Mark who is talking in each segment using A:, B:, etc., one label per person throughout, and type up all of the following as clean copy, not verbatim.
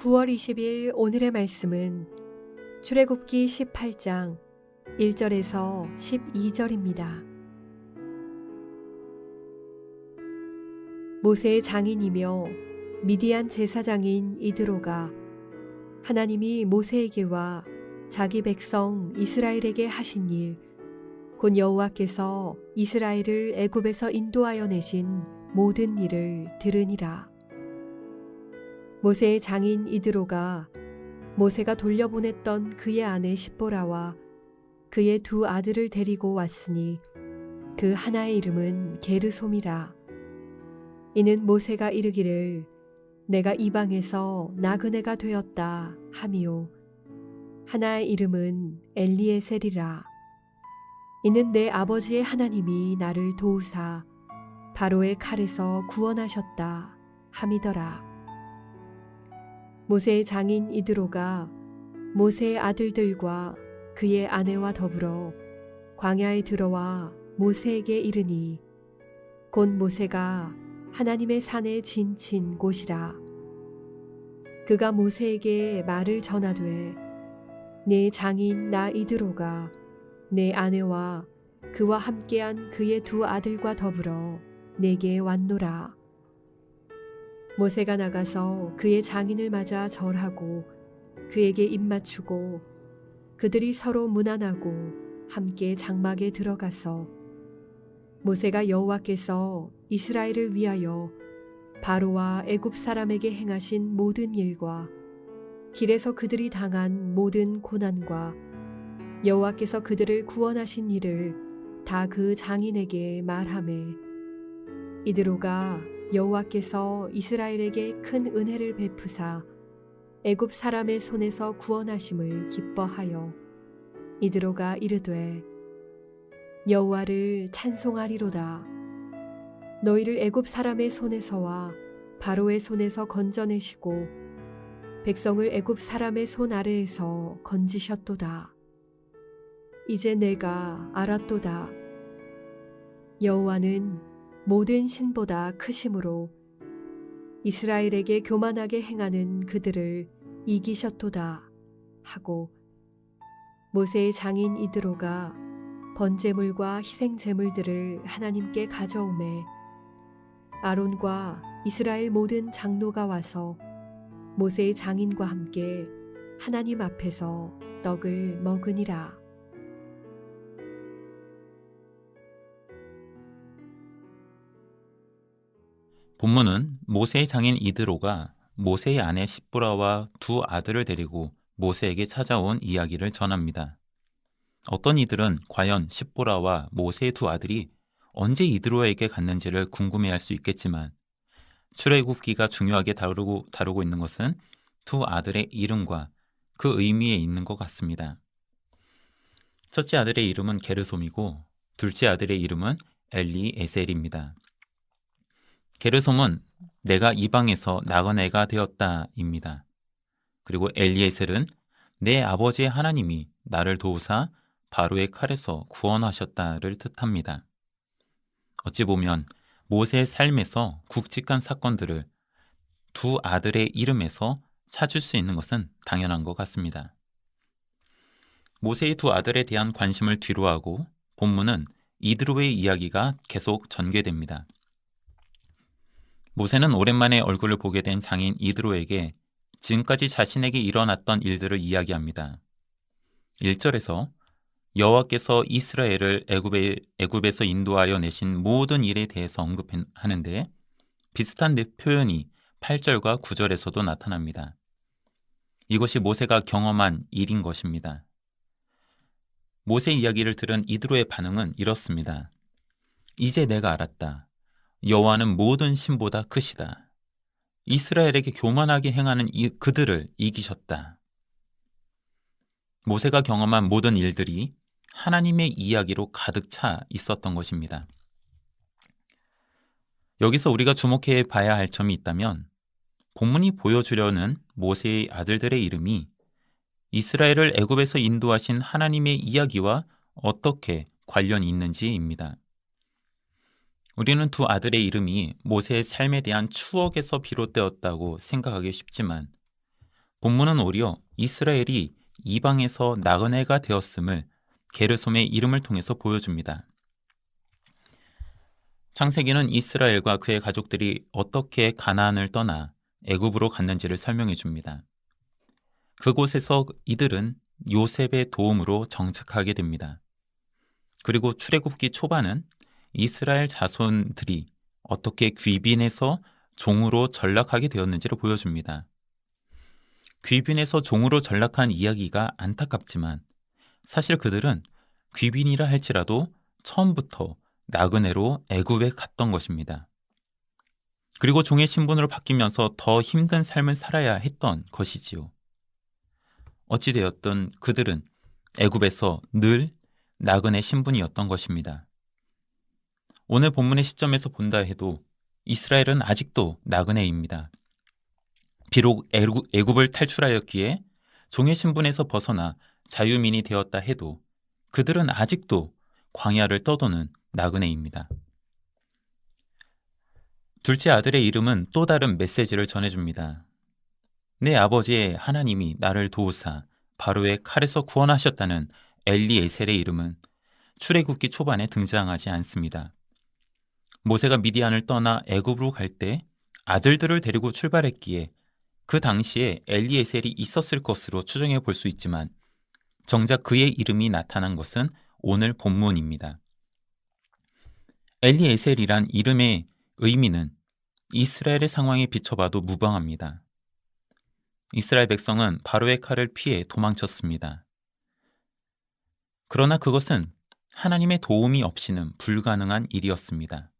A: 9월 20일 오늘의 말씀은 출애굽기 18장 1절에서 12절입니다. 모세의 장인이며 미디안 제사장인 이드로가 하나님이 모세에게와 자기 백성 이스라엘에게 하신 일, 곧 여호와께서 이스라엘을 애굽에서 인도하여 내신 모든 일을 들으니라. 모세의 장인 이드로가 모세가 돌려보냈던 그의 아내 십보라와 그의 두 아들을 데리고 왔으니 그 하나의 이름은 게르솜이라. 이는 모세가 이르기를 내가 이방에서 나그네가 되었다 하미요, 하나의 이름은 엘리에셀이라. 이는 내 아버지의 하나님이 나를 도우사 바로의 칼에서 구원하셨다 함이더라. 모세의 장인 이드로가 모세의 아들들과 그의 아내와 더불어 광야에 들어와 모세에게 이르니 곧 모세가 하나님의 산에 진친 곳이라. 그가 모세에게 말을 전하되 내 장인 나 이드로가 내 아내와 그와 함께한 그의 두 아들과 더불어 내게 왔노라. 모세가 나가서 그의 장인을 맞아 절하고 그에게 입맞추고 그들이 서로 문안하고 함께 장막에 들어가서 모세가 여호와께서 이스라엘을 위하여 바로와 애굽 사람에게 행하신 모든 일과 길에서 그들이 당한 모든 고난과 여호와께서 그들을 구원하신 일을 다 그 장인에게 말하매 이드로가 여호와께서 이스라엘에게 큰 은혜를 베푸사 애굽 사람의 손에서 구원하심을 기뻐하여 이드로가 이르되 여호와를 찬송하리로다. 너희를 애굽 사람의 손에서와 바로의 손에서 건져내시고 백성을 애굽 사람의 손 아래에서 건지셨도다. 이제 내가 알았도다. 여호와는 모든 신보다 크심으로 이스라엘에게 교만하게 행하는 그들을 이기셨도다 하고 모세의 장인 이드로가 번제물과 희생제물들을 하나님께 가져오매 아론과 이스라엘 모든 장로가 와서 모세의 장인과 함께 하나님 앞에서 떡을 먹으니라.
B: 본문은 모세의 장인 이드로가 모세의 아내 십보라와 두 아들을 데리고 모세에게 찾아온 이야기를 전합니다. 어떤 이들은 과연 십보라와 모세의 두 아들이 언제 이드로에게 갔는지를 궁금해할 수 있겠지만 출애굽기가 중요하게 다루고 있는 것은 두 아들의 이름과 그 의미에 있는 것 같습니다. 첫째 아들의 이름은 게르솜이고 둘째 아들의 이름은 엘리에셀입니다. 게르솜은 내가 이방에서 나그네가 되었다입니다. 그리고 엘리에셀은 내 아버지의 하나님이 나를 도우사 바로의 칼에서 구원하셨다를 뜻합니다. 어찌 보면 모세의 삶에서 굵직한 사건들을 두 아들의 이름에서 찾을 수 있는 것은 당연한 것 같습니다. 모세의 두 아들에 대한 관심을 뒤로하고 본문은 이드로의 이야기가 계속 전개됩니다. 모세는 오랜만에 얼굴을 보게 된 장인 이드로에게 지금까지 자신에게 일어났던 일들을 이야기합니다. 1절에서 여호와께서 이스라엘을 애굽에서 인도하여 내신 모든 일에 대해서 언급하는데 비슷한 표현이 8절과 9절에서도 나타납니다. 이것이 모세가 경험한 일인 것입니다. 모세 이야기를 들은 이드로의 반응은 이렇습니다. 이제 내가 알았다. 여호와는 모든 신보다 크시다. 이스라엘에게 교만하게 행하는 그들을 이기셨다. 모세가 경험한 모든 일들이 하나님의 이야기로 가득 차 있었던 것입니다. 여기서 우리가 주목해 봐야 할 점이 있다면 본문이 보여주려는 모세의 아들들의 이름이 이스라엘을 애굽에서 인도하신 하나님의 이야기와 어떻게 관련이 있는지입니다. 우리는 두 아들의 이름이 모세의 삶에 대한 추억에서 비롯되었다고 생각하기 쉽지만 본문은 오히려 이스라엘이 이방에서 나그네가 되었음을 게르솜의 이름을 통해서 보여줍니다. 창세기는 이스라엘과 그의 가족들이 어떻게 가나안을 떠나 애굽으로 갔는지를 설명해 줍니다. 그곳에서 이들은 요셉의 도움으로 정착하게 됩니다. 그리고 출애굽기 초반은 이스라엘 자손들이 어떻게 귀빈해서 종으로 전락하게 되었는지를 보여줍니다. 귀빈해서 종으로 전락한 이야기가 안타깝지만 사실 그들은 귀빈이라 할지라도 처음부터 나그네로 애굽에 갔던 것입니다. 그리고 종의 신분으로 바뀌면서 더 힘든 삶을 살아야 했던 것이지요. 어찌되었든 그들은 애굽에서 늘 나그네 신분이었던 것입니다. 오늘 본문의 시점에서 본다 해도 이스라엘은 아직도 나그네입니다. 비록 애굽을 탈출하였기에 종의 신분에서 벗어나 자유민이 되었다 해도 그들은 아직도 광야를 떠도는 나그네입니다. 둘째 아들의 이름은 또 다른 메시지를 전해줍니다. 내 아버지의 하나님이 나를 도우사 바로의 칼에서 구원하셨다는 엘리에셀의 이름은 출애굽기 초반에 등장하지 않습니다. 모세가 미디안을 떠나 애굽으로 갈 때 아들들을 데리고 출발했기에 그 당시에 엘리에셀이 있었을 것으로 추정해 볼 수 있지만 정작 그의 이름이 나타난 것은 오늘 본문입니다. 엘리에셀이란 이름의 의미는 이스라엘의 상황에 비춰봐도 무방합니다. 이스라엘 백성은 바로의 칼을 피해 도망쳤습니다. 그러나 그것은 하나님의 도움이 없이는 불가능한 일이었습니다.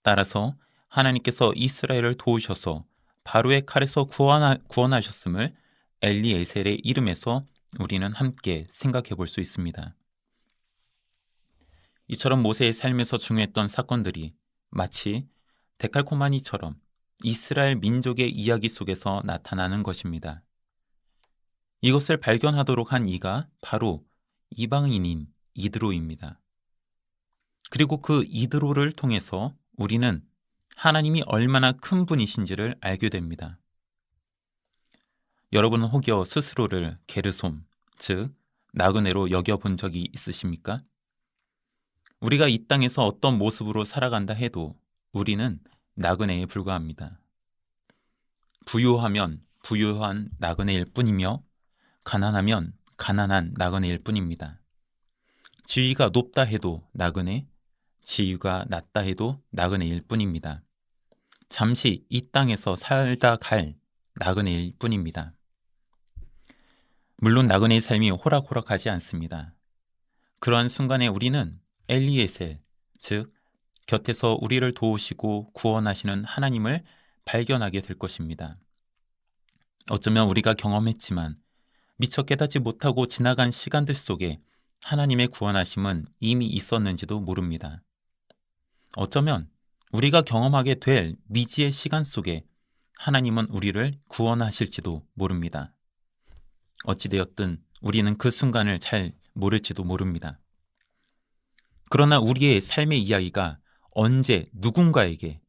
B: 따라서 하나님께서 이스라엘을 도우셔서 바로의 칼에서 구원하셨음을 엘리에셀의 이름에서 우리는 함께 생각해 볼 수 있습니다. 이처럼 모세의 삶에서 중요했던 사건들이 마치 데칼코마니처럼 이스라엘 민족의 이야기 속에서 나타나는 것입니다. 이것을 발견하도록 한 이가 바로 이방인인 이드로입니다. 그리고 그 이드로를 통해서 우리는 하나님이 얼마나 큰 분이신지를 알게 됩니다. 여러분은 혹여 스스로를 게르솜, 즉 나그네로 여겨본 적이 있으십니까? 우리가 이 땅에서 어떤 모습으로 살아간다 해도 우리는 나그네에 불과합니다. 부유하면 부유한 나그네일 뿐이며 가난하면 가난한 나그네일 뿐입니다. 지위가 높다 해도 나그네, 지위가 낮다 해도 나그네일 뿐입니다. 잠시 이 땅에서 살다 갈 나그네일 뿐입니다. 물론 나그네의 삶이 호락호락하지 않습니다. 그러한 순간에 우리는 엘리에셀, 즉 곁에서 우리를 도우시고 구원하시는 하나님을 발견하게 될 것입니다. 어쩌면 우리가 경험했지만 미처 깨닫지 못하고 지나간 시간들 속에 하나님의 구원하심은 이미 있었는지도 모릅니다. 어쩌면 우리가 경험하게 될 미지의 시간 속에 하나님은 우리를 구원하실지도 모릅니다. 어찌되었든 우리는 그 순간을 잘 모를지도 모릅니다. 그러나 우리의 삶의 이야기가 언제 누군가에게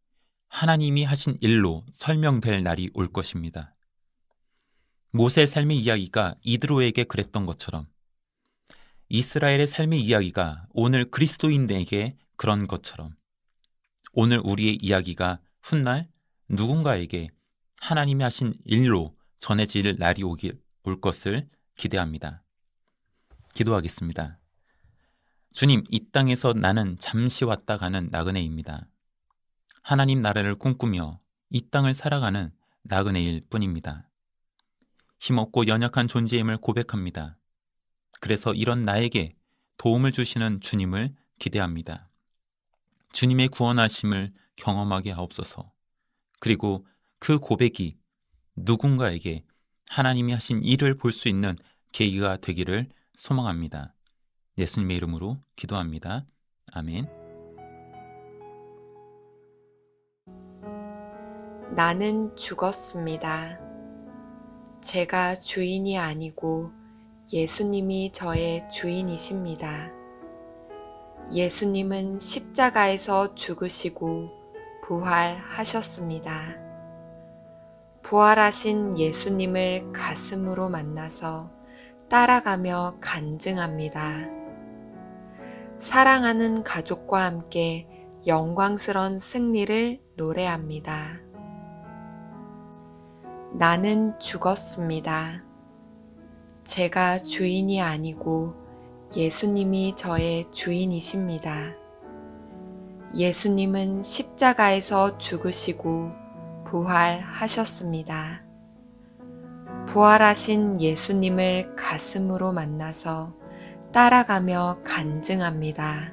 B: 하나님이 하신 일로 설명될 날이 올 것입니다. 모세의 삶의 이야기가 이드로에게 그랬던 것처럼 이스라엘의 삶의 이야기가 오늘 그리스도인에게 그런 것처럼 오늘 우리의 이야기가 훗날 누군가에게 하나님이 하신 일로 전해질 날이 올 것을 기대합니다. 기도하겠습니다. 주님, 이 땅에서 나는 잠시 왔다 가는 나그네입니다. 하나님 나라를 꿈꾸며 이 땅을 살아가는 나그네일 뿐입니다. 힘없고 연약한 존재임을 고백합니다. 그래서 이런 나에게 도움을 주시는 주님을 기대합니다. 주님의 구원하심을 경험하게 하옵소서. 그리고 그 고백이 누군가에게 하나님이 하신 일을 볼 수 있는 계기가 되기를 소망합니다. 예수님의 이름으로 기도합니다. 아멘.
C: 나는 죽었습니다. 제가 주인이 아니고 예수님이 저의 주인이십니다. 예수님은 십자가에서 죽으시고 부활하셨습니다. 부활하신 예수님을 가슴으로 만나서 따라가며 간증합니다. 사랑하는 가족과 함께 영광스런 승리를 노래합니다. 나는 죽었습니다. 제가 주인이 아니고 예수님이 저의 주인이십니다. 예수님은 십자가에서 죽으시고 부활하셨습니다. 부활하신 예수님을 가슴으로 만나서 따라가며 간증합니다.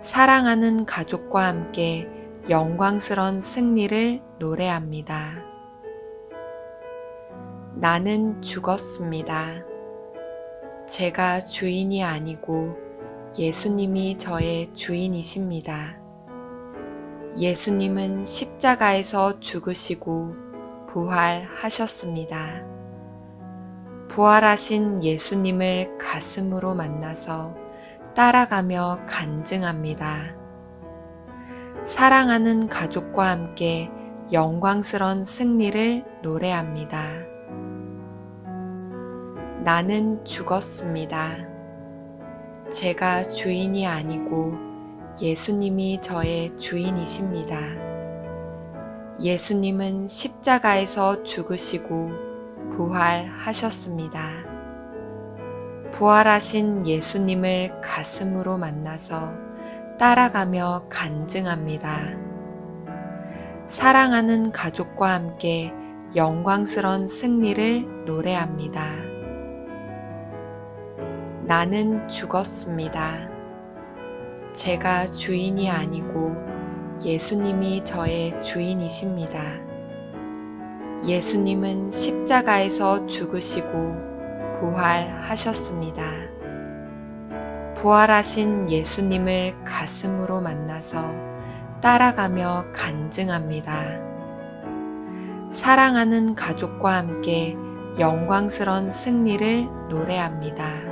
C: 사랑하는 가족과 함께 영광스런 승리를 노래합니다. 나는 죽었습니다. 제가 주인이 아니고 예수님이 저의 주인이십니다. 예수님은 십자가에서 죽으시고 부활하셨습니다. 부활하신 예수님을 가슴으로 만나서 따라가며 간증합니다. 사랑하는 가족과 함께 영광스런 승리를 노래합니다. 나는 죽었습니다. 제가 주인이 아니고 예수님이 저의 주인이십니다. 예수님은 십자가에서 죽으시고 부활하셨습니다. 부활하신 예수님을 가슴으로 만나서 따라가며 간증합니다. 사랑하는 가족과 함께 영광스런 승리를 노래합니다. 나는 죽었습니다. 제가 주인이 아니고 예수님이 저의 주인이십니다. 예수님은 십자가에서 죽으시고 부활하셨습니다. 부활하신 예수님을 가슴으로 만나서 따라가며 간증합니다. 사랑하는 가족과 함께 영광스런 승리를 노래합니다.